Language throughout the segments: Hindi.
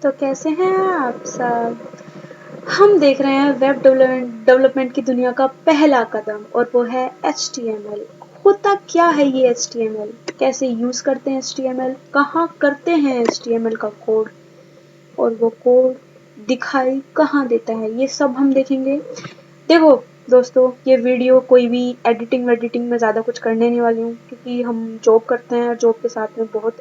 तो कैसे हैं आप सब? हम देख रहे हैं वेब डेवलपमेंट की दुनिया का पहला कदम और वो है HTML। होता क्या है ये HTML? कैसे यूज करते हैं HTML? कहाँ करते हैं HTML का कोड? और वो कोड दिखाई कहाँ देता है? ये सब हम देखेंगे। देखो दोस्तों, ये वीडियो कोई भी एडिटिंग में ज़्यादा कुछ करने नहीं वाली हूँ, क्योंकि हम जॉब करते हैं और जॉब के साथ में बहुत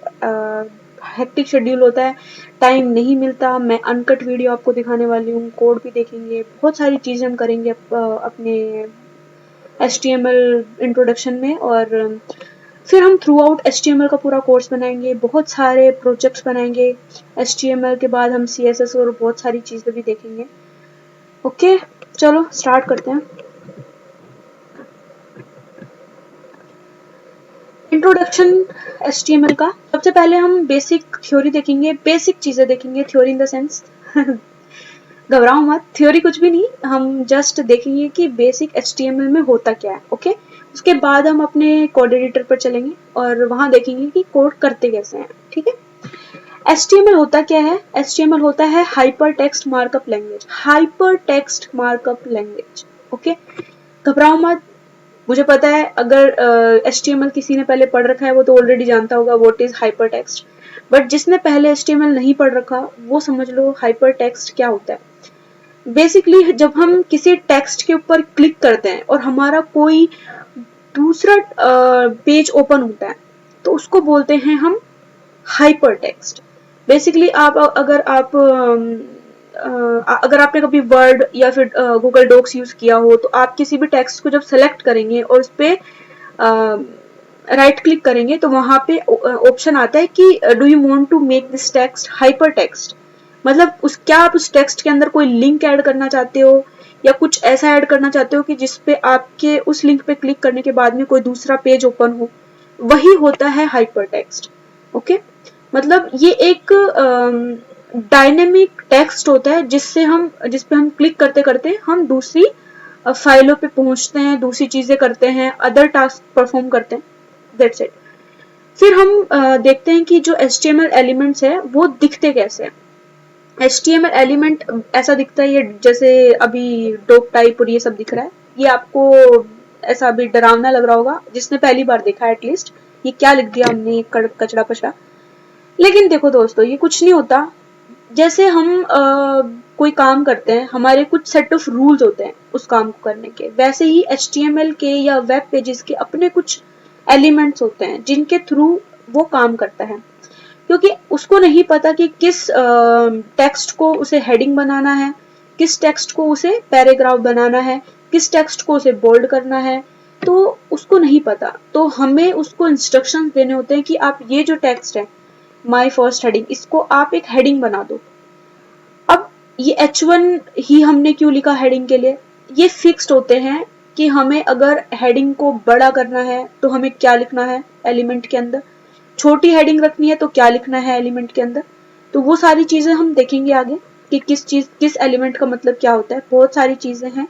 हेक्टिक शेड्यूल होता है, टाइम नहीं मिलता। मैं अनकट वीडियो आपको दिखाने वाली हूँ, कोड भी देखेंगे, बहुत सारी चीज़ें हम करेंगे अपने HTML इंट्रोडक्शन में। और फिर हम थ्रू आउट HTML का पूरा कोर्स बनाएंगे, बहुत सारे प्रोजेक्ट्स बनाएंगे। HTML के बाद हम CSS और बहुत सारी चीज़ें भी देखेंगे। ओके, चलो स्टार्ट करते हैं। इंट्रोडक्शन HTML का। सबसे पहले हम बेसिक थ्योरी देखेंगे, बेसिक चीजें देखेंगे। थ्योरी इन द सेंस घबराओ मत, थ्योरी कुछ भी नहीं, हम जस्ट देखेंगे कि बेसिक HTML में होता क्या है। ओके, उसके बाद हम अपने कोड एडिटर पर चलेंगे और वहां देखेंगे कि कोड करते कैसे हैं। ठीक है, HTML होता क्या है? HTML होता है hyper text markup language. Hyper text markup language. Okay, घबराओ मत, मुझे पता है अगर HTML किसी ने पहले पढ़ रखा है वो तो ऑलरेडी जानता होगा what is hyper text. But जिसने पहले HTML नहीं पढ़ रखा वो समझ लो हाइपर टेक्स्ट क्या होता है। बेसिकली जब हम किसी टेक्स्ट के ऊपर क्लिक करते हैं और हमारा कोई दूसरा पेज ओपन होता है तो उसको बोलते हैं हम हाइपर टेक्स्ट। बेसिकली आप अगर आपने कभी वर्ड या फिर गूगल डॉक्स यूज किया हो तो आप किसी भी टेक्स्ट को जब सेलेक्ट करेंगे और उस पर राइट क्लिक करेंगे तो वहां पे ऑप्शन आता है कि do you want to make this text hyper text. मतलब क्या आप उस टेक्स्ट के अंदर कोई लिंक ऐड करना चाहते हो या कुछ ऐसा ऐड करना चाहते हो कि जिसपे आपके उस लिंक पे क्लिक करने के बाद में कोई दूसरा पेज ओपन हो, वही होता है हाइपर टेक्स्ट। ओके, मतलब ये एक डायनेमिक टेक्स्ट होता है जिसपे हम क्लिक करते करते हम दूसरी फाइलों पे पहुंचते हैं, दूसरी चीजें करते हैं, अदर टास्क परफॉर्म करते हैं। That's it. फिर हम देखते हैं कि जो HTML एलिमेंट्स है वो दिखते कैसे हैं। HTML एलिमेंट ऐसा दिखता है, ये जैसे अभी डॉक टाइप और ये सब दिख रहा है। ये आपको ऐसा अभी डरावना लग रहा होगा जिसने पहली बार देखा है एटलीस्ट, ये क्या लिख दिया हमने, कचड़ा पचड़ा। लेकिन देखो दोस्तों, ये कुछ नहीं होता। जैसे हम कोई काम करते हैं, हमारे कुछ सेट ऑफ रूल्स होते हैं उस काम को करने के, वैसे ही HTML के या वेब पेजेस के अपने कुछ एलिमेंट्स होते हैं जिनके थ्रू वो काम करता है। क्योंकि उसको नहीं पता कि किस टेक्स्ट को उसे हेडिंग बनाना है, किस टेक्स्ट को उसे पैराग्राफ बनाना है, किस टेक्स्ट को उसे बोल्ड करना है, तो उसको नहीं पता। तो हमें उसको इंस्ट्रक्शंस देने होते हैं कि आप ये जो टेक्स्ट है, माई फर्स्ट हेडिंग, इसको आप एक हेडिंग बना दो। अब ये H1 ही हमने क्यों लिखा हेडिंग के लिए? ये फिक्स्ड होते हैं कि हमें अगर हेडिंग को बड़ा करना है तो हमें क्या लिखना है एलिमेंट के अंदर, छोटी हेडिंग रखनी है तो क्या लिखना है एलिमेंट के अंदर। तो वो सारी चीजें हम देखेंगे आगे कि किस एलिमेंट का मतलब क्या होता है। बहुत सारी चीजें हैं,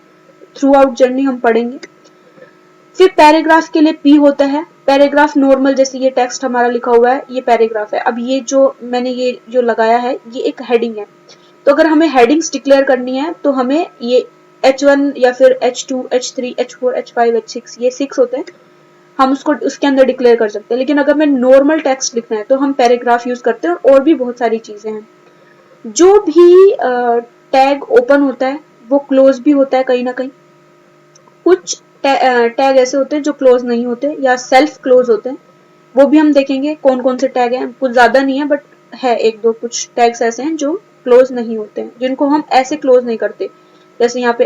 थ्रू आउट जर्नी हम पढ़ेंगे। फिर पैराग्राफ के लिए P होता है। पैराग्राफ नॉर्मल जैसे ये टेक्स्ट हमारा लिखा हुआ है ये पैराग्राफ है। अब ये जो मैंने ये जो लगाया है ये एक हेडिंग है। तो अगर हमें हेडिंग्स डिक्लेयर करनी है तो हमें ये H1 या फिर H2, H3, H4, H5, H6, ये 6 होते हैं, हम उसको उसके अंदर डिक्लेयर कर सकते हैं। लेकिन अगर मैं नॉर्मल टेक्स्ट लिखना है तो हम पैराग्राफ यूज करते हैं। और भी बहुत सारी चीजें हैं। जो भी टैग ओपन होता है वो क्लोज भी होता है कहीं ना कहीं। कुछ टैग ऐसे होते हैं जो क्लोज नहीं होते या सेल्फ क्लोज होते हैं, वो भी हम देखेंगे कौन कौन से टैग हैं। कुछ ज्यादा नहीं है बट है एक दो कुछ टैग्स ऐसे हैं जो क्लोज नहीं होते हैं, जिनको हम ऐसे क्लोज नहीं करते। जैसे यहाँ पे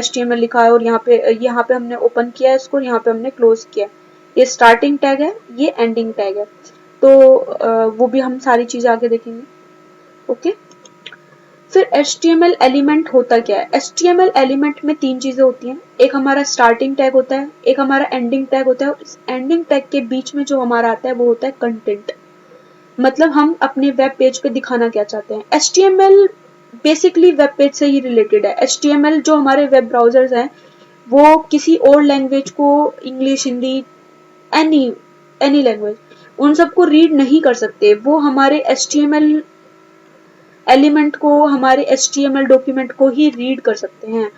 HTML लिखा है और यहाँ पे हमने ओपन किया है इसको, यहाँ पे हमने क्लोज किया। ये स्टार्टिंग टैग है, ये एंडिंग टैग है। तो वो भी हम सारी चीजें आगे देखेंगे। ओके, फिर HTML एलिमेंट होता क्या है? HTML एलिमेंट में 3 चीजें होती हैं। एक हमारा स्टार्टिंग टैग होता है, एक हमारा एंडिंग टैग होता है और इस एंडिंग टैग के बीच में जो हमारा आता है वो होता है कंटेंट। मतलब हम अपने वेब पेज पे दिखाना क्या चाहते हैं। HTML बेसिकली वेब पेज से ही रिलेटेड है। HTML जो हमारे वेब ब्राउजर्स हैं वो किसी और लैंग्वेज को, English, Hindi, any any language, उन सबको रीड नहीं कर सकते। वो हमारे HTML एलिमेंट को, हमारे HTML डॉक्यूमेंट को ही रीड कर सकते हैं।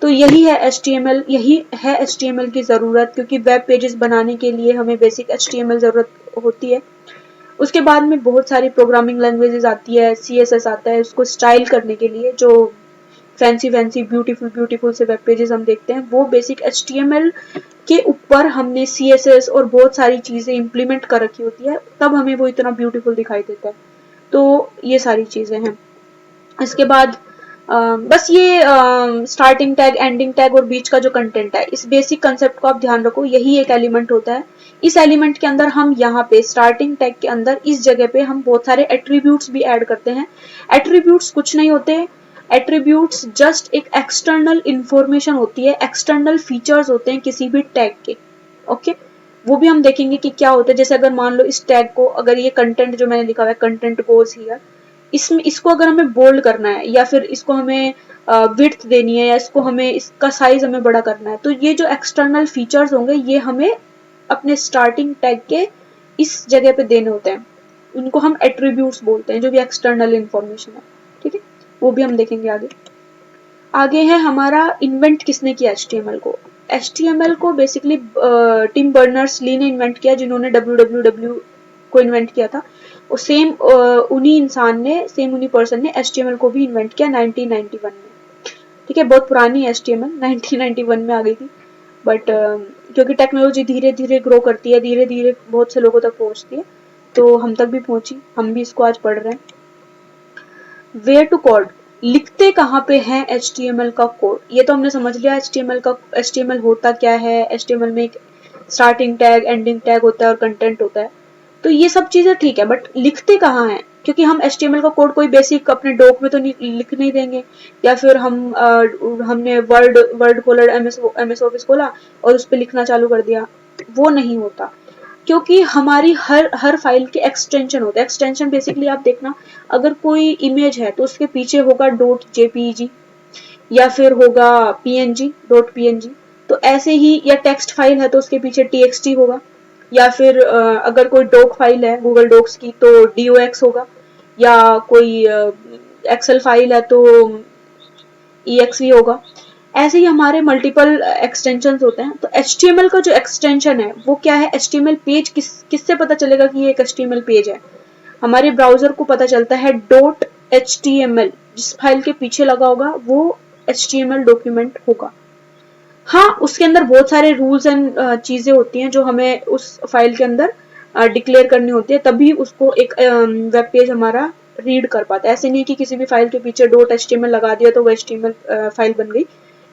तो यही है HTML, यही है HTML की ज़रूरत, क्योंकि वेब पेजेस बनाने के लिए हमें बेसिक HTML ज़रूरत होती है। उसके बाद में बहुत सारी प्रोग्रामिंग लैंग्वेजेस आती है, CSS आता है उसको स्टाइल करने के लिए, जो फैंसी ब्यूटीफुल से वेब पेजेस हम देखते हैं, वो बेसिक HTML के ऊपर हमने CSS और बहुत सारी चीज़ें इम्प्लीमेंट कर रखी होती है, तब हमें वो इतना ब्यूटीफुल दिखाई देता है। तो ये सारी चीज़ें हैं। इसके बाद बस ये स्टार्टिंग टैग, एंडिंग टैग और बीच का जो कंटेंट है, इस बेसिक कंसेप्ट को आप ध्यान रखो, यही एक एलिमेंट होता है। इस एलिमेंट के अंदर हम यहाँ पे स्टार्टिंग टैग के अंदर इस जगह पे हम बहुत सारे एट्रीब्यूट्स भी ऐड करते हैं। एट्रीब्यूट्स कुछ नहीं होते, एट्रीब्यूट्स जस्ट एक एक्सटर्नल इंफॉर्मेशन होती है, एक्सटर्नल फीचर्स होते हैं किसी भी टैग के। ओके, वो भी हम देखेंगे कि क्या होता है। जैसे अगर मान लो इस टैग को, अगर ये कंटेंट जो मैंने लिखा हुआ है, कंटेंट गोज हियर, इसमें इसको अगर हमें बोल्ड करना है या फिर इसको हमें विड्थ देनी है या इसको हमें इसका साइज हमें बड़ा करना है, तो ये जो एक्सटर्नल फीचर्स होंगे ये हमें अपने स्टार्टिंग टैग के इस जगह पे देने होते हैं। उनको हम एट्रीब्यूट्स बोलते हैं, जो भी एक्सटर्नल इंफॉर्मेशन है। ठीक है, वो भी हम देखेंगे आगे। आगे है हमारा इन्वेंट किसने किया HTML को। HTML को बेसिकली टिम बर्नर्स-ली ने इन्वेंट किया, जिन्होंने www को इन्वेंट किया था। और सेम उन्हीं इंसान ने, सेम उन्हीं पर्सन ने HTML को भी इन्वेंट किया 1991 में। ठीक है, बहुत पुरानी HTML 1991 में आ गई थी, बट क्योंकि टेक्नोलॉजी धीरे धीरे ग्रो करती है, धीरे धीरे बहुत से लोगों तक पहुंचती है, तो हम तक भी पहुंची, हम भी इसको आज पढ़ रहे हैं। वेयर टू कोड, लिखते कहाँ पे हैं HTML का कोड, ये तो हमने समझ लिया HTML होता क्या है। HTML में एक स्टार्टिंग टैग, एंडिंग टैग होता है और कंटेंट होता है, तो ये सब चीजें ठीक है, बट लिखते कहाँ हैं, क्योंकि हम HTML का कोड कोई बेसिक अपने डॉक में तो लिख नहीं देंगे, या फिर हमने वर्ड खोला, MS ऑफिस खोला और उस पर लिखना चालू कर दिया, वो नहीं होता। क्योंकि हमारी हर फाइल के एक्सटेंशन होते हैं। एक्सटेंशन बेसिकली आप देखना, अगर कोई इमेज है तो उसके पीछे होगा .jpeg या फिर होगा .png, तो ऐसे ही, या टेक्स्ट फाइल है तो उसके पीछे txt होगा, या फिर अगर कोई डॉक फाइल है गूगल डॉक्स की तो dox होगा, या कोई एक्सेल फाइल है तो exe होगा। ऐसे ही हमारे मल्टीपल एक्सटेंशंस होते हैं। तो HTML का जो एक्सटेंशन है वो क्या है, HTML पेज किससे पता चलेगा कि ये एक HTML पेज है, हमारे ब्राउजर को पता चलता है .html, जिस फाइल के पीछे लगा होगा वो HTML डॉक्यूमेंट होगा। हाँ, उसके अंदर बहुत सारे रूल्स एंड चीजें होती हैं जो हमें उस फाइल के अंदर डिक्लेयर करनी होती है, तभी उसको एक वेब पेज हमारा रीड कर पाता है। ऐसे नहीं कि किसी भी फाइल के पीछे .html लगा दिया तो वो HTML फाइल बन गई,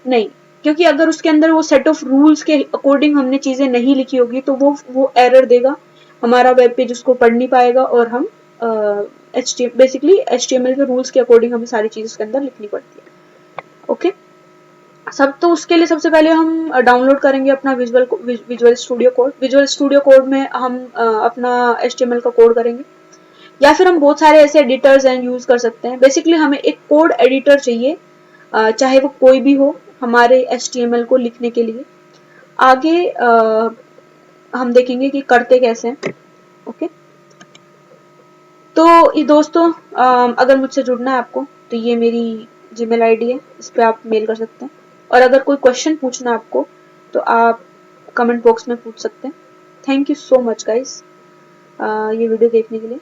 नहीं, क्योंकि अगर उसके अंदर वो सेट ऑफ रूल्स के अकॉर्डिंग हमने चीजें नहीं लिखी होगी तो वो एरर देगा, हमारा वेब पेज उसको पढ़ नहीं पाएगा, और हम बेसिकली HTML के रूल्स के अकॉर्डिंग हमें सारी चीज उसके अंदर लिखनी पड़ती है। ओके, तो उसके लिए सबसे पहले हम डाउनलोड करेंगे अपना visual studio code. Visual studio code में हम अपना HTML का कोड करेंगे, या फिर हम बहुत सारे ऐसे एडिटर्स हैं यूज कर सकते हैं। बेसिकली हमें एक कोड एडिटर चाहिए, चाहे वो कोई भी हो, हमारे HTML को लिखने के लिए। आगे हम देखेंगे कि करते कैसे हैं। ओके, तो ये दोस्तों, अगर मुझसे जुड़ना है आपको तो ये मेरी जीमेल आईडी है, इस पर आप मेल कर सकते हैं, और अगर कोई क्वेश्चन पूछना है आपको तो आप कमेंट बॉक्स में पूछ सकते हैं। Thank you so much guys ये वीडियो देखने के लिए।